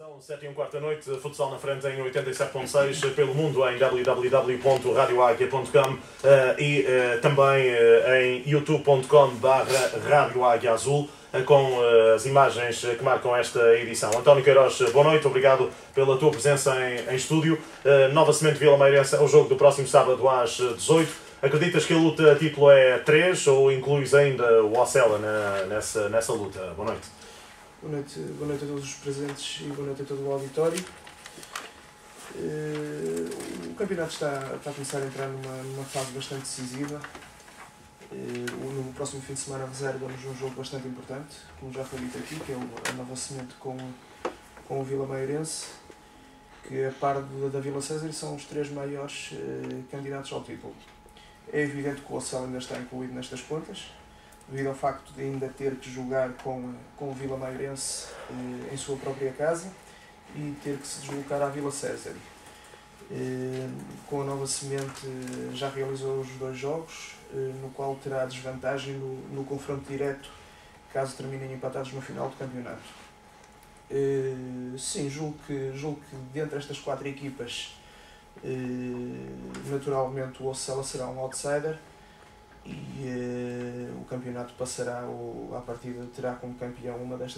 São 7h15 da noite, futsal na frente em 87.6, pelo mundo em www.radioaguia.com e também em youtube.com/Rádio Águia Azul, com as imagens que marcam esta edição. António Queiroz, boa noite, obrigado pela tua presença em estúdio. Nova Semente Vila Meirense, o jogo do próximo sábado às 18. Acreditas que a luta a título é 3 ou incluís ainda o Ocela nessa luta? Boa noite. Boa noite a todos os presentes e boa noite a todo o auditório. O campeonato está a começar a entrar numa fase bastante decisiva. No próximo fim de semana reserva-nos um jogo bastante importante, como já foi dito aqui, que é a Nova Semente com o Vila Meirense, que a par da Vila César são os três maiores candidatos ao título. É evidente que o Ocela ainda está incluído nestas contas, devido ao facto de ainda ter que jogar com o Vila Meirense em sua própria casa e ter que se deslocar à Vila César. Com a Nova Semente já realizou os 2 jogos, no qual terá desvantagem no confronto direto, caso terminem empatados no final do campeonato. Sim, julgo que dentre estas 4 equipas, naturalmente o Ocela será um outsider, e o campeonato passará, à partida terá como campeão um dos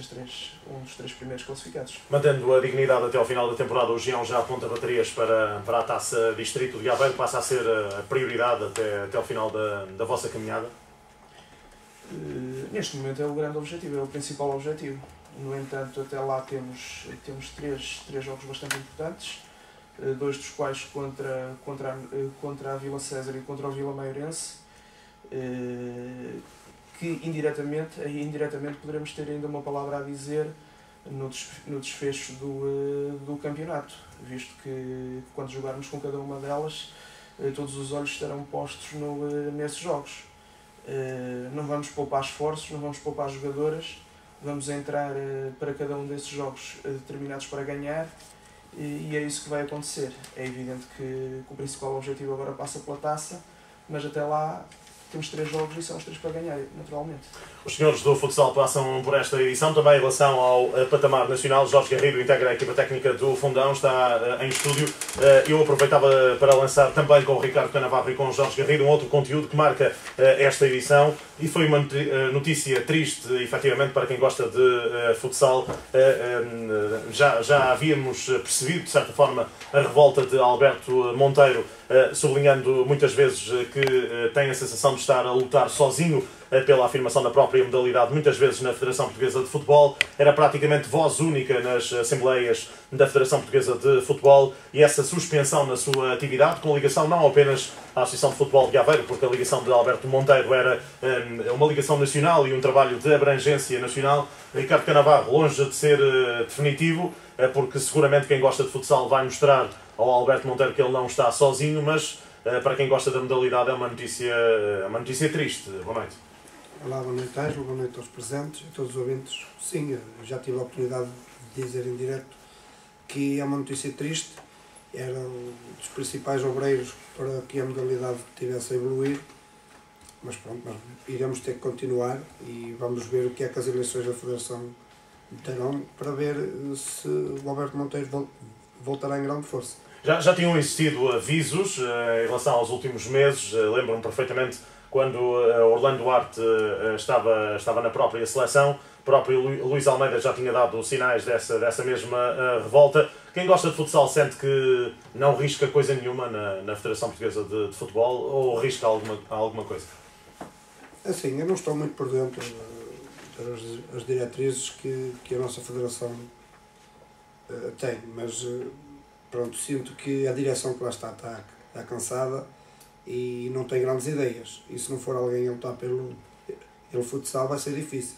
3 primeiros classificados. Mantendo a dignidade até ao final da temporada, o Gião já aponta baterias para a Taça Distrito de Aveiro, passa a ser a prioridade até ao final da vossa caminhada? Neste momento é o grande objetivo, é o principal objetivo. No entanto, até lá temos 3 jogos bastante importantes, 2 dos quais contra a Vila César e contra o Vila Meirense, que indiretamente poderemos ter ainda uma palavra a dizer no desfecho do campeonato, visto que quando jogarmos com cada uma delas, todos os olhos estarão postos nesses jogos. Não vamos poupar esforços, não vamos poupar jogadoras, vamos entrar para cada um desses jogos determinados para ganhar, e é isso que vai acontecer. É evidente que o principal objetivo agora passa pela taça, mas até lá temos 3 jogos e são os 3 para ganhar, naturalmente. Os senhores do futsal passam por esta edição. Também em relação ao patamar nacional, Jorge Garrido integra a equipa técnica do Fundão, está em estúdio. Eu aproveitava para lançar também com o Ricardo Canavarro e com o Jorge Garrido um outro conteúdo que marca esta edição, e foi uma notícia triste, efetivamente, para quem gosta de futsal. Já havíamos percebido, de certa forma, a revolta de Alberto Monteiro, sublinhando muitas vezes que tem a sensação de estar a lutar sozinho pela afirmação da própria modalidade, muitas vezes na Federação Portuguesa de Futebol. Era praticamente voz única nas assembleias da Federação Portuguesa de Futebol, e essa suspensão na sua atividade, com ligação não apenas à Associação de Futebol de Aveiro, porque a ligação de Alberto Monteiro era uma ligação nacional e um trabalho de abrangência nacional. Ricardo Canavarro, longe de ser definitivo, porque seguramente quem gosta de futsal vai mostrar ao Alberto Monteiro que ele não está sozinho, mas para quem gosta da modalidade é uma notícia triste. Boa noite. Olá, boa noite, Ângelo, boa noite aos presentes, a todos os ouvintes. Sim, eu já tive a oportunidade de dizer em direto que é uma notícia triste. Era um dos principais obreiros para que a modalidade tivesse a evoluir, mas pronto, nós iremos ter que continuar e vamos ver o que é que as eleições da Federação terão, para ver se o Alberto Monteiro voltará em grande força. Já tinham existido avisos em relação aos últimos meses. Lembro-me perfeitamente quando Orlando Duarte estava na própria seleção. O próprio Luís Almeida já tinha dado sinais dessa mesma revolta. Quem gosta de futsal sente que não risca coisa nenhuma na Federação Portuguesa de Futebol, ou risca alguma coisa? Assim, eu não estou muito por dentro das diretrizes que a nossa Federação tem, mas pronto, sinto que a direção que lá está cansada e não tem grandes ideias. E se não for alguém a lutar pelo futsal, vai ser difícil.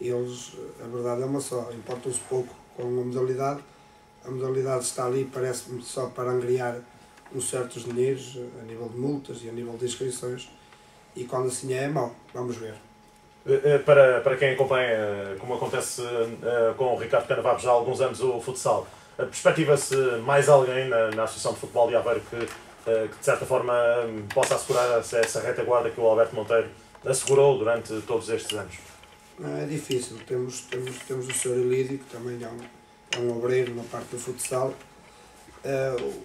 Eles, a verdade é uma só, importam-se pouco com a modalidade. A modalidade está ali, parece-me, só para angriar uns certos dinheiros a nível de multas e a nível de inscrições, e quando assim é mau. Vamos ver. Para quem acompanha, como acontece com o Ricardo Canavarro já há alguns anos, o futsal, perspectiva-se mais alguém na Associação de Futebol de Aveiro que de certa forma possa assegurar essa retaguarda que o Alberto Monteiro assegurou durante todos estes anos? É difícil. Temos o Sr. Elídio, que também um obreiro na parte do futsal.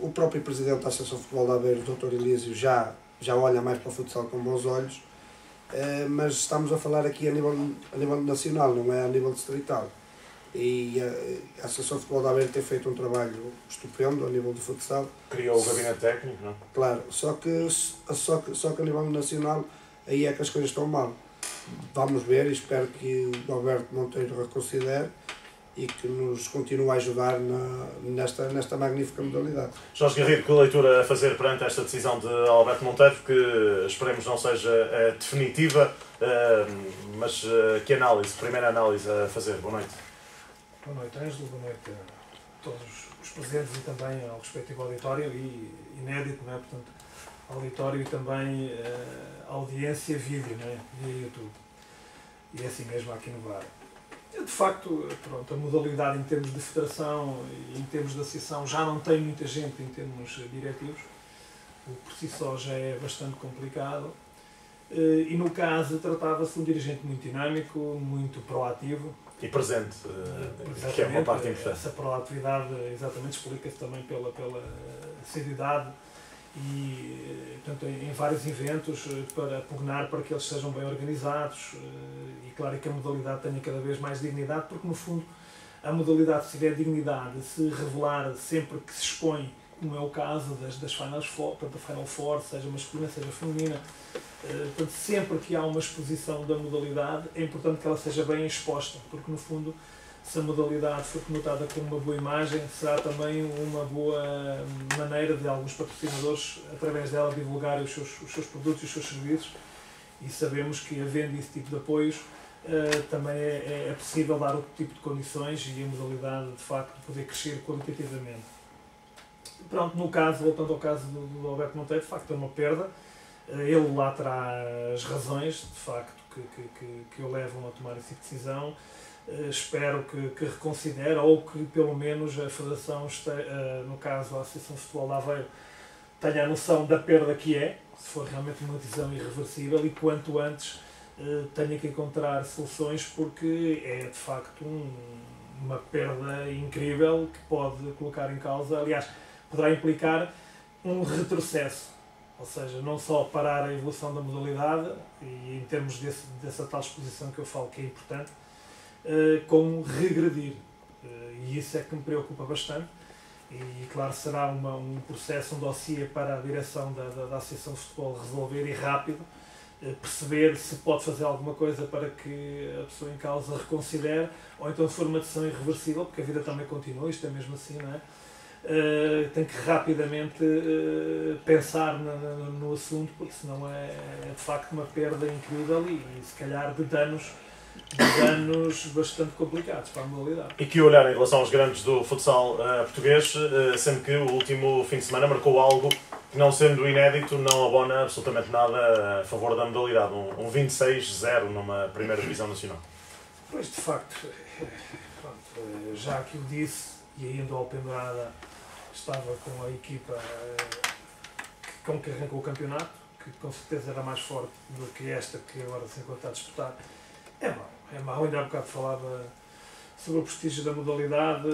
O próprio presidente da Associação de Futebol de Aveiro, o Dr. Elísio, já olha mais para o futsal com bons olhos, mas estamos a falar aqui a nível nacional, não é a nível distrital. E a Associação de Futebol de Aveiro tem feito um trabalho estupendo a nível do futsal. Criou o gabinete técnico, não é? Claro, só que a nível nacional aí é que as coisas estão mal. Vamos ver e espero que o Alberto Monteiro reconsidere e que nos continue a ajudar nesta magnífica modalidade. Jorge Garrido, que leitura a fazer perante esta decisão de Alberto Monteiro, que esperemos não seja definitiva, mas que análise, primeira análise a fazer? Boa noite. Boa noite, Ângelo, boa noite a todos os presentes e também ao respectivo auditório, e inédito, não é? Portanto, auditório e também audiência vídeo, não é? Via YouTube. E é assim mesmo aqui no VAR. De facto, pronto, a modalidade em termos de federação e em termos de associação já não tem muita gente em termos diretivos, o que por si só já é bastante complicado. E no caso tratava-se de um dirigente muito dinâmico, muito proativo. E presente, que é uma parte importante. Essa proatividade exatamente explica-se também pela seriedade e, portanto, em vários eventos para pugnar para que eles sejam bem organizados e claro que a modalidade tenha cada vez mais dignidade, porque no fundo a modalidade, se tiver dignidade, se revelar sempre que se expõe, como é o caso das Final Four, portanto, a Final Four, seja masculina, seja feminina, portanto, sempre que há uma exposição da modalidade é importante que ela seja bem exposta, porque no fundo, se a modalidade for conotada com uma boa imagem, será também uma boa maneira de alguns patrocinadores, através dela, divulgarem os seus produtos e os seus serviços, e sabemos que, havendo esse tipo de apoios, também é possível dar outro tipo de condições e a modalidade, de facto, poder crescer qualitativamente. Pronto, no caso, voltando ao caso do Alberto Monteiro, de facto é uma perda. Ele lá terá as razões, de facto, que o levam a tomar essa decisão. Espero que reconsidere, ou que pelo menos a Federação, no caso a Associação de Futebol de Aveiro, tenha a noção da perda que é, se for realmente uma decisão irreversível, e quanto antes tenha que encontrar soluções, porque é de facto uma perda incrível que pode colocar em causa, aliás, poderá implicar um retrocesso, ou seja, não só parar a evolução da modalidade, e em termos dessa tal exposição que eu falo que é importante, como regredir. E isso é que me preocupa bastante. E claro, será um processo, um dossiê para a direção da Associação de Futebol resolver e rápido, perceber se pode fazer alguma coisa para que a pessoa em causa reconsidere, ou então se for uma decisão irreversível, porque a vida também continua, isto é mesmo assim, não é? Tem que rapidamente pensar no assunto, porque senão é de facto uma perda incrível e se calhar de danos bastante complicados para a modalidade. E que olhar em relação aos grandes do futsal português, sendo que o último fim de semana marcou algo que, não sendo inédito, não abona absolutamente nada a favor da modalidade. Um 26-0 numa primeira divisão nacional. Pois, de facto, pronto, já que o disse, e ainda ao Alpendurada estava com a equipa com que arrancou o campeonato, que com certeza era mais forte do que esta que agora se encontra a disputar. É mau, ainda há bocado falava sobre o prestígio da modalidade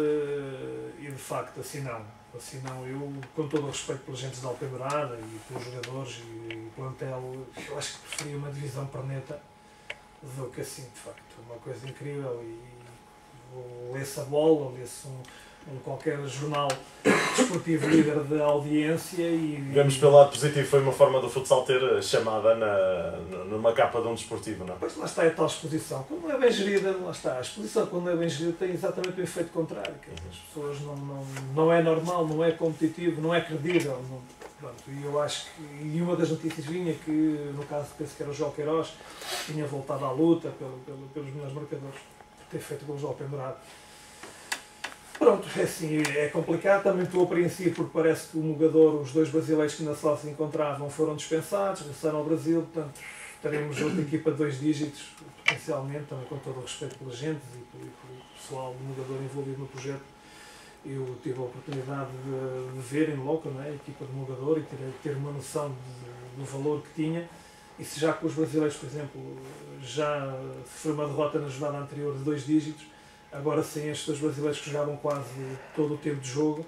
e de facto assim não, eu com todo o respeito pelos agentes da Alpendurada e pelos jogadores e plantel, eu acho que preferia uma divisão perneta do que assim, de facto, uma coisa incrível. E lê-se a bola, lê-se qualquer jornal desportivo líder de audiência e... Vemos pelo lado positivo, foi uma forma do futsal ter chamada numa capa de um desportivo, não é? Pois lá está a tal exposição. Quando não é bem gerida, lá está. A exposição, quando não é bem gerida, tem exatamente o efeito contrário. As pessoas não é normal, não é competitivo, não é credível. Pronto, e eu acho que... E uma das notícias vinha que, no caso, penso que era o João Queiroz, tinha voltado à luta pelos melhores marcadores, por ter feito gols ao pendurado. Pronto, é assim, é complicado, também estou apreensivo porque parece que o Mugador, os dois brasileiros que na sala se encontravam foram dispensados, regressaram ao Brasil, portanto teremos outra equipa de 2 dígitos, potencialmente, também com todo o respeito pela gente e pelo pessoal do Mugador envolvido no projeto. Eu tive a oportunidade de ver em loco, não é, a equipa do Mugador e ter uma noção do valor que tinha, e se já com os brasileiros, por exemplo, já foi uma derrota na jornada anterior de 2 dígitos, agora sim estes dois brasileiros que jogavam quase todo o tempo de jogo,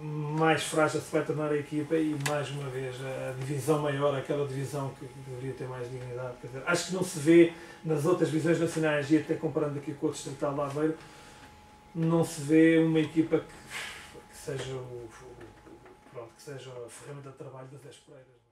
mais frágil se vai tornar a equipa e mais uma vez a divisão maior, aquela divisão que deveria ter mais dignidade. Quer dizer, acho que não se vê nas outras divisões nacionais, e até comparando aqui com o Distrital de Aveiro, não se vê uma equipa que seja, que seja a ferramenta de trabalho das 10 Pereiras.